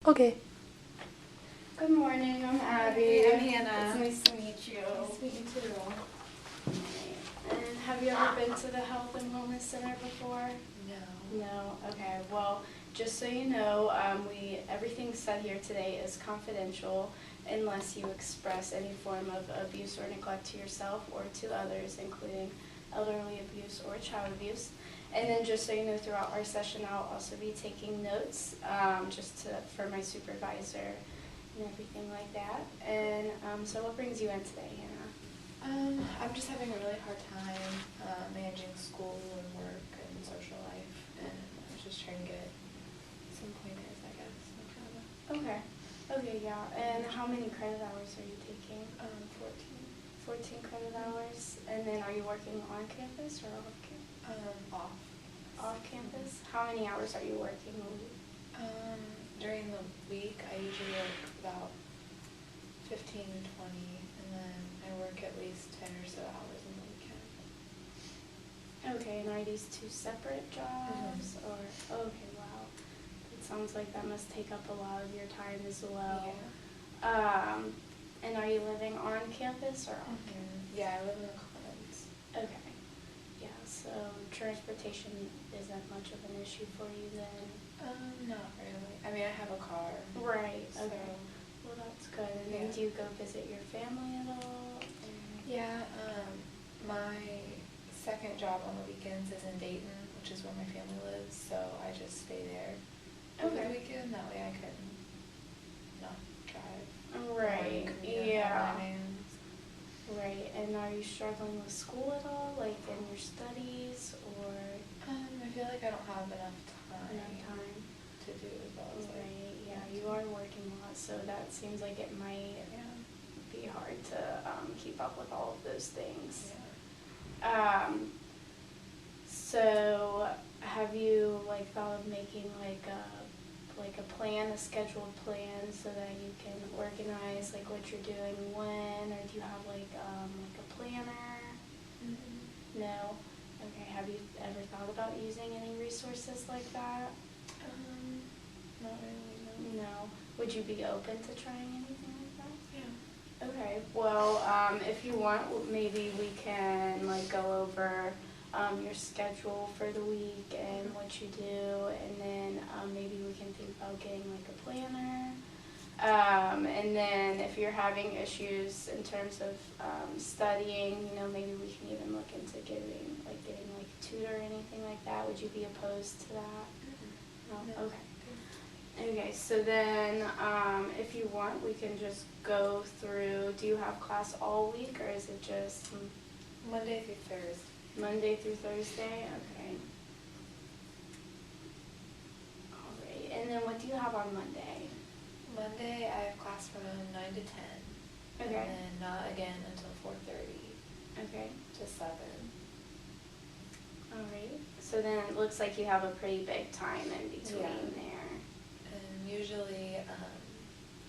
Okay. Good morning, I'm Abby. I'm Hannah. It's nice to meet you. Nice to meet you too. And have you ever been to the Health and Wellness Center before? No. No? Okay, well, just so you know, everything said here today is confidential unless you express any form of abuse or neglect to yourself or to others, including elderly abuse or child abuse. And then just so you know, throughout our session, I'll also be taking notes for my supervisor and everything like that. And so what brings you in today, Hannah? I'm just having a really hard time managing school and work and social life, and I was just trying to get some pointers, I guess. Okay. Okay, yeah. And how many credit hours are you taking? 14. 14 credit hours. And then are you working on campus or off campus? Off. Off campus? How many hours are you working a week? During the week, I usually work about 15 to 20, and then I work at least 10 or so hours on the weekend. Okay, and are these two separate jobs? Mm-hmm. Or okay, wow. It sounds like that must take up a lot of your time as well. Yeah. And are you living on campus or off Mm-hmm. campus? Yeah, I live in the Commons. Okay. Yeah, so transportation isn't much of an issue for you then? Not really. I mean, I have a car. Right, So, okay. Well, that's good. And then yeah. do you go visit your family at all? Yeah, my second job on the weekends is in Dayton, which is where my family lives, so I just stay there over the weekend. That way I can not drive. Right, Or, yeah. have my vans. Right, and are you struggling with school at all, like in your studies, or I feel like I don't have enough time to do as well as Right, yeah, you are working a lot, so that seems like it might be hard to keep up with all of those things. Yeah. So have you thought of making a plan, a scheduled plan, so that you can organize what you're doing when, or do you have a planner? Mm-hmm. No? Okay, have you ever thought about using any resources like that? Not really, no. No. Would you be open to trying anything like that? Yeah. Okay, well, if you want, maybe we can go over your schedule for the week and what you do, and then maybe we can think about getting a planner. And then if you're having issues in terms of studying, maybe we can even look into getting a tutor or anything like that. Would you be opposed to that? No? Okay. Okay, so then if you want, we can just go through, do you have class all week, or is it just Monday through Thursday. Monday through Thursday? Okay. All right, and then what do you have on Monday? Monday I have class from 9 to 10. Okay. And then not again until 4:30 Okay. to 7. All right, so then it looks like you have a pretty big time in between there. And usually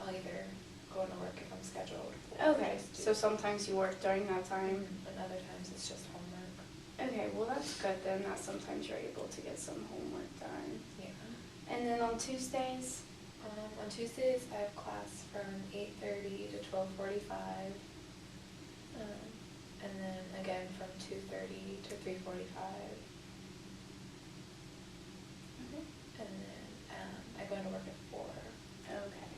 I'll either go to work if I'm scheduled. Okay, so sometimes you work during that time? And other times it's just homework. Okay, well that's good then, that sometimes you're able to get some homework done. Yeah. And then on Tuesdays? On Tuesdays I have class from 8:30 to 12:45. And then again from 2:30 to 3:45. Okay. And then I go into work at 4. Okay.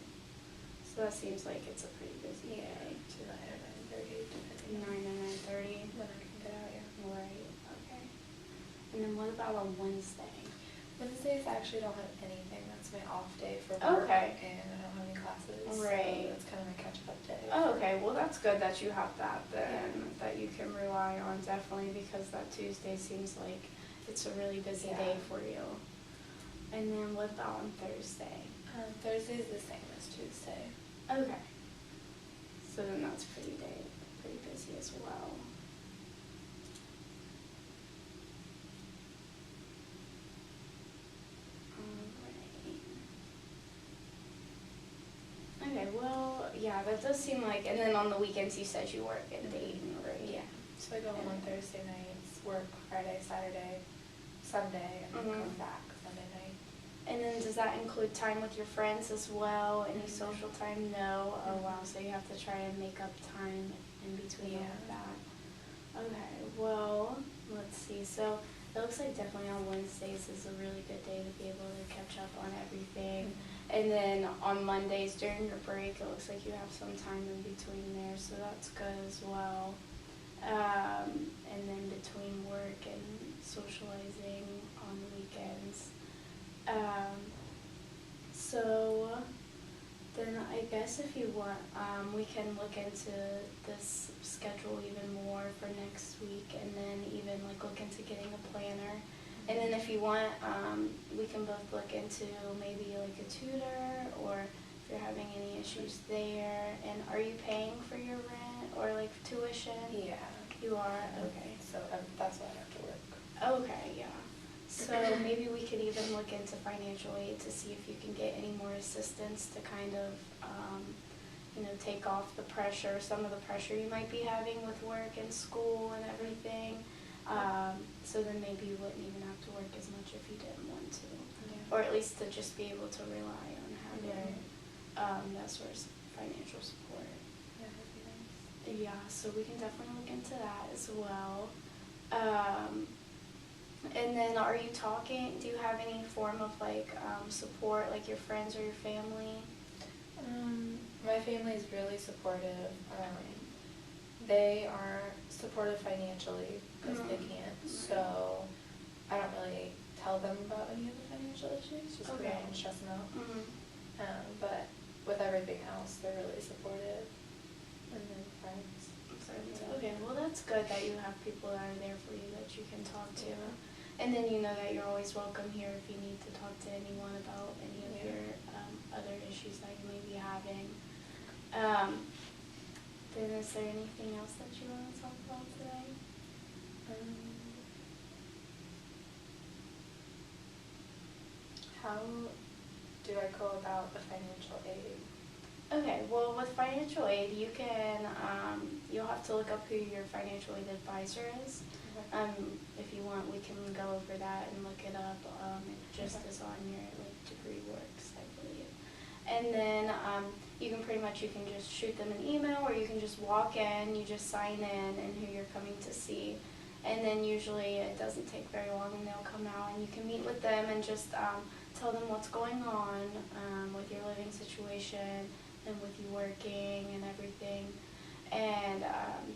So that seems like it's a pretty busy day. To 9 or 9:30, depending 9 and 9:30? when I can get out, yeah. Right, okay. And then what about on Wednesday? Wednesdays I actually don't have anything. That's my off day for work. Okay. And I don't have any classes. Right. So that's kind of my catch-up day. Oh, okay, well that's good that you have that then, that you can rely on definitely, because that Tuesday seems like it's a really busy day for you. And then what about on Thursday? Thursday's the same as Tuesday. Okay. So then that's pretty busy as well. Alright. Okay, well, yeah, that does seem like, and then on the weekends you said you work in Dayton, right? Yeah. So I go home on Thursday nights, work Friday, Saturday, Sunday, and then come back Sunday night. And then does that include time with your friends as well? Any social time? No? Oh wow, so you have to try and make up time in between all of that. Okay, well, let's see. So it looks like definitely on Wednesdays is a really good day to be able to catch up on everything. And then on Mondays during your break, it looks like you have some time in between there, so that's good as well. And then between work and socializing on the weekends. So then I guess if you want, we can look into this schedule even more for next week, and then even like look into getting a planner. And then if you want, we can both look into maybe like a tutor, or if you're having any issues there. And are you paying for your rent or like tuition? Yeah. You are? Okay. So that's why I have to work. Okay, yeah. So maybe we could even look into financial aid to see if you can get any more assistance to kind of, take off the pressure, some of the pressure you might be having with work and school and everything. So then maybe you wouldn't even have to work as much if you didn't want to. Yeah. Or at least to just be able to rely on having that sort of financial support. Yeah, that'd be nice. Yeah, so we can definitely look into that as well. And then do you have any form of support, like your friends or your family? My family is really supportive. They are supportive financially because they can't, so I don't really tell them about any of the financial issues just because I don't want to stress them out. But with everything else, they're really supportive, and then friends. Okay, well that's good that you have people that are there for you that you can talk to. And then you know that you're always welcome here if you need to talk to anyone about any of your other issues that you may be having. Then is there anything else that you want to talk about today? How do I go about the financial aid? Okay, well with financial aid you can, you'll have to look up who your financial aid advisor is. If you want, we can go over that and look it up. It just is on your degree works, I believe. And then you can just shoot them an email, or you can just walk in, you just sign in and who you're coming to see. And then usually it doesn't take very long and they'll come out and you can meet with them and just tell them what's going on with your living situation and with you working and everything. And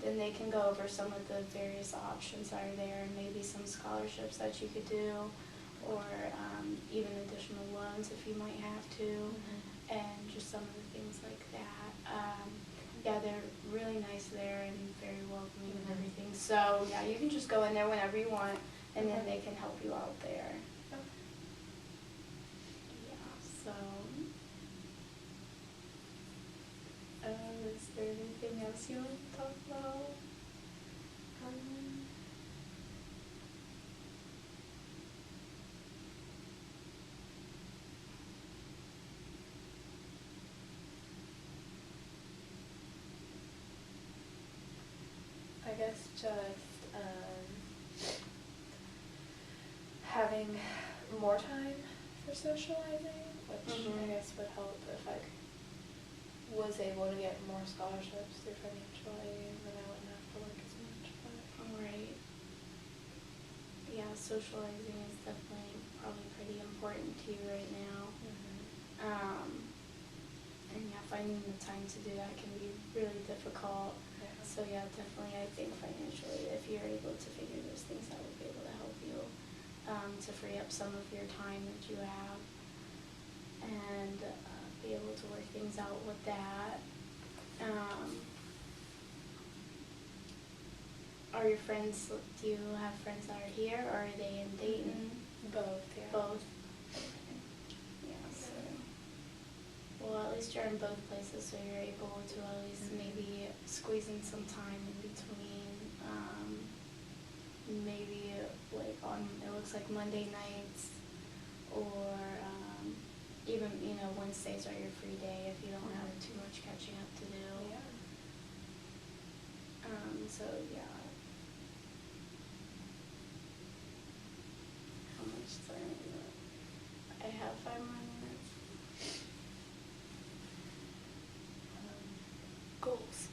then they can go over some of the various options that are there, and maybe some scholarships that you could do, or even additional loans if you might have to, and just some of the things like that. Yeah, they're really nice there and very welcoming and everything. So yeah, you can just go in there whenever you want, and then they can help you out there. Yeah, so. Is there anything else you want to talk about? I guess just having more time for socializing, which I guess would help if I was able to get more scholarships through financial aid, then I wouldn't have to work as much. Right. Yeah, socializing is definitely probably pretty important to you right now. And yeah, finding the time to do that can be really difficult. So yeah, definitely I think financially, if you're able to figure those things out, would be able to help you to free up some of your time that you have, and be able to work things out with that. Are your friends, do you have friends that are here, or are they in Dayton? Both, yeah. Both? Yeah, so, well, at least you're in both places, so you're able to at least maybe squeeze in some time in between, maybe like on, it looks like Monday nights, or even, Wednesdays are your free day if you don't have too much catching up to do. So yeah. How much time? I have 5 more minutes. Goals.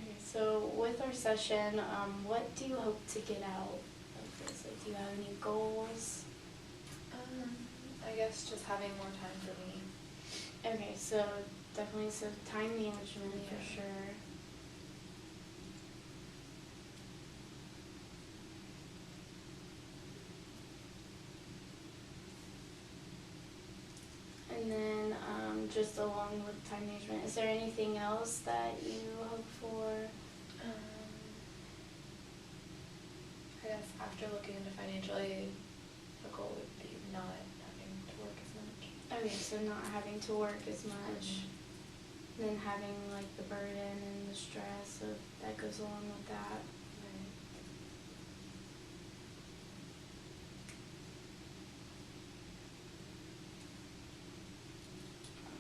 Okay, so with our session, what do you hope to get out of this? Like, do you have any goals? I guess just having more time for me. Okay, so definitely time management Yeah. for sure. And then just along with time management, is there anything else that you hope for? I guess after looking into financial aid, the goal would be not having to work as much. Okay, so not having to work as much, then having like the burden and the stress that goes along with that. Right.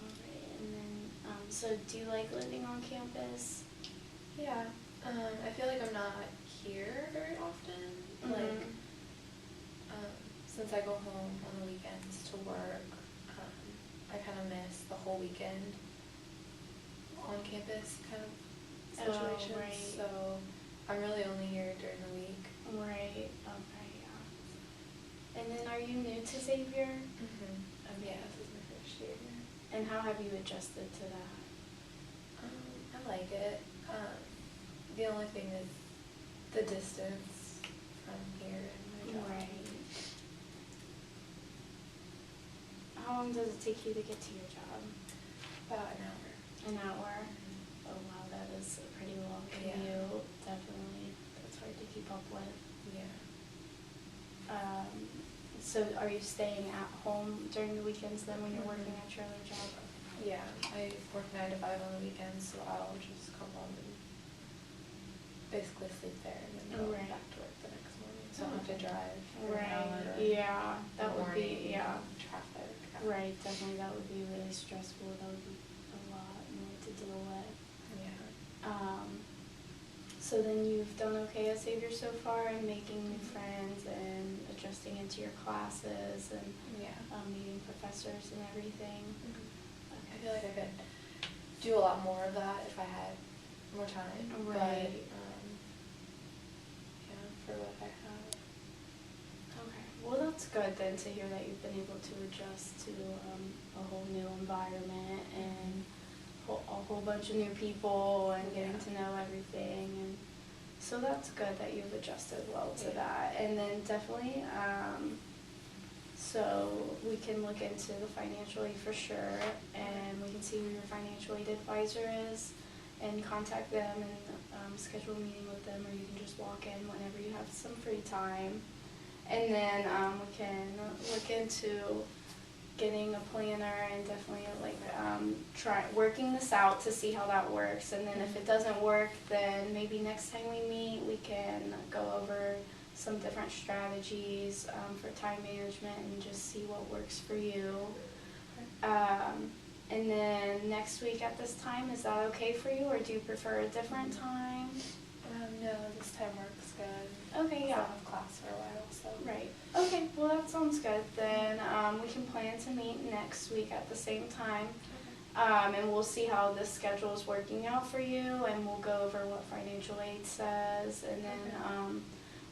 Alright, and then, so do you like living on campus? Yeah. I feel like I'm not here very often. Mhm. Like, since I go home on the weekends to work, I kind of miss the whole weekend on campus kind of situation. Oh, right. So I'm really only here during the week. Right, okay, yeah. And then are you new to Xavier? Mm-hmm. Yeah, this is my first year here. And how have you adjusted to that? I like it. The only thing is the distance from here and my job. Right. How long does it take you to get to your job? About an hour. An hour? Mm-hmm. Oh wow, that is a pretty long Yeah. commute, definitely. That's hard to keep up with. Yeah. So are you staying at home during the weekends then when you're working Mhm. at your other job? Yeah, I work 9 to 5 on the weekends, so I'll just come home and basically sleep there and then go Right. back to work the next morning. So I don't have to drive for an Right, hour. yeah, in that the would be, morning, yeah. Traffic. Right, definitely, that would be really stressful, that would be a lot more to deal with. Yeah. So then you've done okay at Xavier so far in making new friends and adjusting into your classes and Yeah. meeting professors and everything. I feel like I could do a lot more of that if I had more time. Right. But, yeah, for what I have. Okay, well that's good then to hear that you've been able to adjust to a whole new environment and a whole bunch of new people and getting to know everything, and so that's good that you've adjusted well to that. And then definitely so we can look into the financial aid for sure, and we can see who your financial aid advisor is and contact them and schedule a meeting with them, or you can just walk in whenever you have some free time. And then we can look into getting a planner and definitely like try working this out to see how that works. And then if it doesn't work, then maybe next time we meet we can go over some different strategies for time management and just see what works for you. And then next week at this time, is that okay for you, or do you prefer a different time? No, this time works good. Okay, yeah. I'll have class for a while, so. Right. Okay, well that sounds good. Then we can plan to meet next week at the same time. And we'll see how this schedule is working out for you, and we'll go over what financial aid says, and then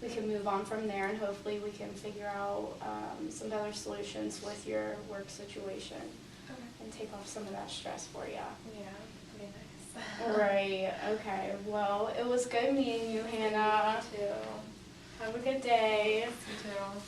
we can move on from there, and hopefully we can figure out some better solutions with your work situation and take off some of that stress for you. Yeah, that'd be nice. Right, okay. Well, it was good meeting you, Hannah. You too. Have a good day. You too.